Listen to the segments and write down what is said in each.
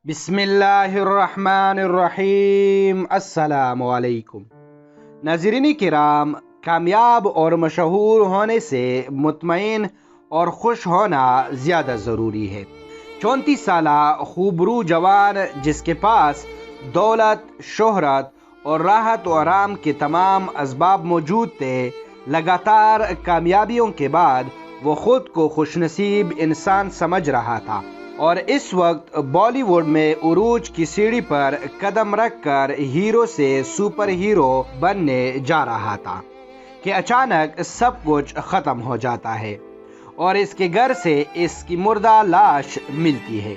بسم اللہ الرحمن الرحیم۔ السلام علیکم ناظرین کرام، کامیاب اور مشہور ہونے سے مطمئن اور خوش ہونا زیادہ ضروری ہے۔ 34 سالہ خوبرو جوان جس کے پاس دولت، شہرت اور راحت و آرام کے تمام اسباب موجود تھے، لگاتار کامیابیوں کے بعد وہ خود کو خوش نصیب انسان سمجھ رہا تھا اور اس وقت بالی ووڈ میں عروج کی سیڑھی پر قدم رکھ کر ہیرو سے سپر ہیرو بننے جا رہا تھا کہ اچانک سب کچھ ختم ہو جاتا ہے اور اس کے گھر سے اس کی مردہ لاش ملتی ہے۔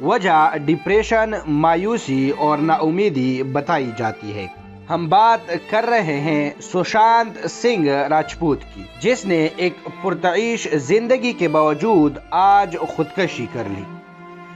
وجہ ڈپریشن، مایوسی اور نا امیدی بتائی جاتی ہے۔ ہم بات کر رہے ہیں سشانت سنگھ راجپوت کی، جس نے ایک پرتعیش زندگی کے باوجود آج خودکشی کر لی۔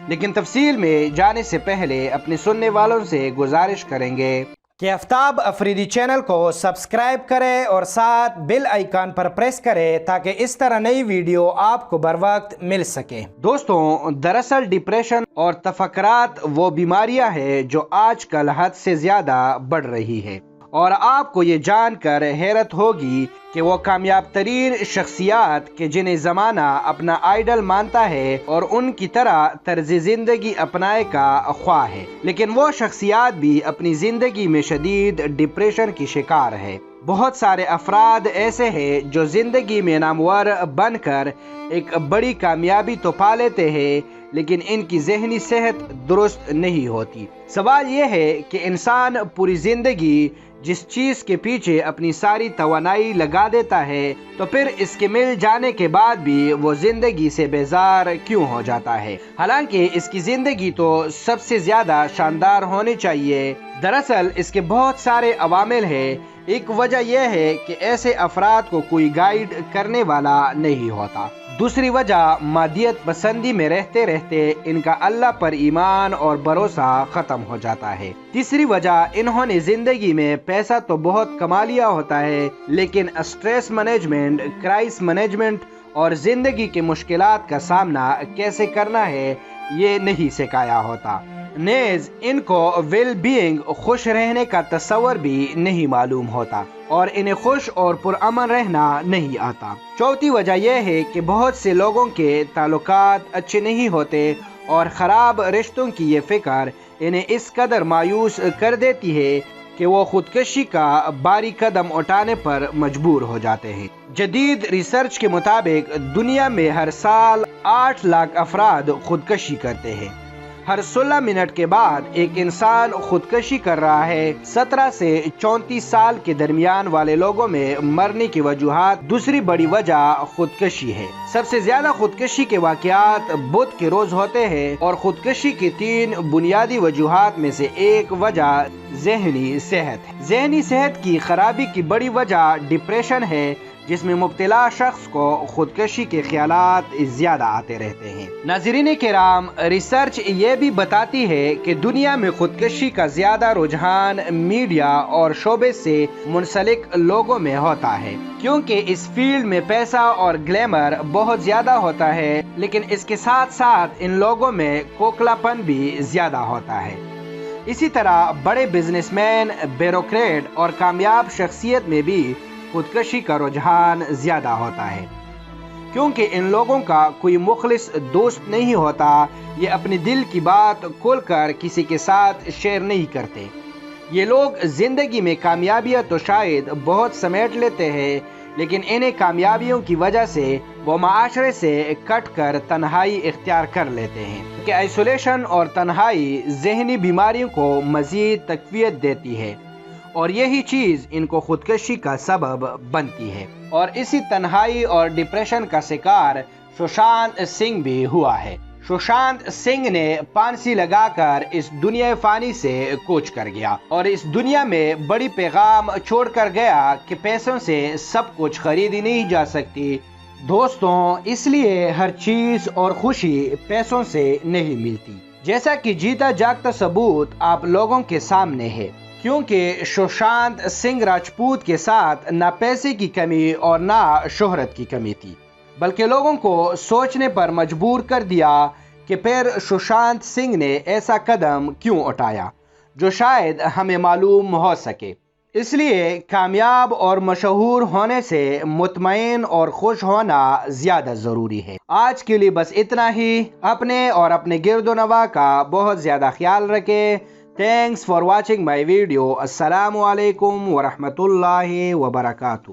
لیکن تفصیل میں جانے سے پہلے اپنے سننے والوں سے گزارش کریں گے کہ آفتاب افریدی چینل کو سبسکرائب کریں اور ساتھ بیل آئیکن پر پریس کریں تاکہ اس طرح نئی ویڈیو آپ کو بر وقت مل سکے۔ دوستوں، دراصل ڈپریشن اور تفکرات وہ بیماریاں ہیں جو آج کل حد سے زیادہ بڑھ رہی ہے، اور آپ کو یہ جان کر حیرت ہوگی کہ وہ کامیاب ترین شخصیات کہ جنہیں زمانہ اپنا آئیڈل مانتا ہے اور ان کی طرح طرز زندگی اپنائے کا خواہ ہے، لیکن وہ شخصیات بھی اپنی زندگی میں شدید ڈپریشن کی شکار ہے۔ بہت سارے افراد ایسے ہیں جو زندگی میں نامور بن کر ایک بڑی کامیابی تو پا لیتے ہیں، لیکن ان کی ذہنی صحت درست نہیں ہوتی۔ سوال یہ ہے کہ انسان پوری زندگی جس چیز کے پیچھے اپنی ساری توانائی لگا دیتا ہے، تو پھر اس کے مل جانے کے بعد بھی وہ زندگی سے بیزار کیوں ہو جاتا ہے، حالانکہ اس کی زندگی تو سب سے زیادہ شاندار ہونی چاہیے؟ دراصل اس کے بہت سارے عوامل ہیں۔ ایک وجہ یہ ہے کہ ایسے افراد کو کوئی گائیڈ کرنے والا نہیں ہوتا۔ دوسری وجہ، مادیت پسندی میں رہتے رہتے ان کا اللہ پر ایمان اور بھروسہ ختم ہو جاتا ہے۔ تیسری وجہ، انہوں نے زندگی میں پیسہ تو بہت کما لیا ہوتا ہے، لیکن اسٹریس مینجمنٹ، کرائسس مینجمنٹ اور زندگی کے مشکلات کا سامنا کیسے کرنا ہے یہ نہیں سکھایا ہوتا۔ نیز ان کو ویل بینگ، خوش رہنے کا تصور بھی نہیں معلوم ہوتا اور انہیں خوش اور پرامن رہنا نہیں آتا۔ چوتھی وجہ یہ ہے کہ بہت سے لوگوں کے تعلقات اچھے نہیں ہوتے اور خراب رشتوں کی یہ فکر انہیں اس قدر مایوس کر دیتی ہے کہ وہ خودکشی کا بھاری قدم اٹھانے پر مجبور ہو جاتے ہیں۔ جدید ریسرچ کے مطابق دنیا میں ہر سال 8 لاکھ افراد خودکشی کرتے ہیں۔ ہر 16 منٹ کے بعد ایک انسان خودکشی کر رہا ہے۔ 17 سے 34 سال کے درمیان والے لوگوں میں مرنے کی وجوہات دوسری بڑی وجہ خودکشی ہے۔ سب سے زیادہ خودکشی کے واقعات بدھ کے روز ہوتے ہیں، اور خودکشی کی 3 بنیادی وجوہات میں سے ایک وجہ ذہنی صحت ہے۔ ذہنی صحت کی خرابی کی بڑی وجہ ڈپریشن ہے، جس میں مبتلا شخص کو خودکشی کے خیالات زیادہ آتے رہتے ہیں۔ ناظرین کرام، ریسرچ یہ بھی بتاتی ہے کہ دنیا میں خودکشی کا زیادہ رجحان میڈیا اور شعبے سے منسلک لوگوں میں ہوتا ہے، کیونکہ اس فیلڈ میں پیسہ اور گلیمر بہت زیادہ ہوتا ہے، لیکن اس کے ساتھ ساتھ ان لوگوں میں کوکلا پن بھی زیادہ ہوتا ہے۔ اسی طرح بڑے بزنس مین، بیوروکریٹ اور کامیاب شخصیت میں بھی خودکشی کا رجحان زیادہ ہوتا ہے، کیونکہ ان لوگوں کا کوئی مخلص دوست نہیں ہوتا۔ یہ اپنے دل کی بات کھول کر کسی کے ساتھ شیئر نہیں کرتے۔ یہ لوگ زندگی میں کامیابیاں تو شاید بہت سمیٹ لیتے ہیں، لیکن انہیں کامیابیوں کی وجہ سے وہ معاشرے سے کٹ کر تنہائی اختیار کر لیتے ہیں کہ آئسولیشن اور تنہائی ذہنی بیماریوں کو مزید تقویت دیتی ہے، اور یہی چیز ان کو خودکشی کا سبب بنتی ہے۔ اور اسی تنہائی اور ڈپریشن کا شکار سشانت سنگھ بھی ہوا ہے۔ سشانت سنگھ نے پھانسی لگا کر اس دنیا فانی سے کوچ کر گیا اور اس دنیا میں بڑی پیغام چھوڑ کر گیا کہ پیسوں سے سب کچھ خریدی نہیں جا سکتی۔ دوستوں، اس لیے ہر چیز اور خوشی پیسوں سے نہیں ملتی، جیسا کہ جیتا جاگتا ثبوت آپ لوگوں کے سامنے ہے، کیونکہ سشانت سنگھ راجپوت کے ساتھ نہ پیسے کی کمی اور نہ شہرت کی کمی تھی، بلکہ لوگوں کو سوچنے پر مجبور کر دیا کہ پھر سشانت سنگھ نے ایسا قدم کیوں اٹھایا جو شاید ہمیں معلوم ہو سکے۔ اس لیے کامیاب اور مشہور ہونے سے مطمئن اور خوش ہونا زیادہ ضروری ہے۔ آج کے لیے بس اتنا ہی۔ اپنے اور اپنے گرد و نواح کا بہت زیادہ خیال رکھیں۔ Thanks for watching my video. السلام علیکم ورحمۃ اللہ وبرکاتہ۔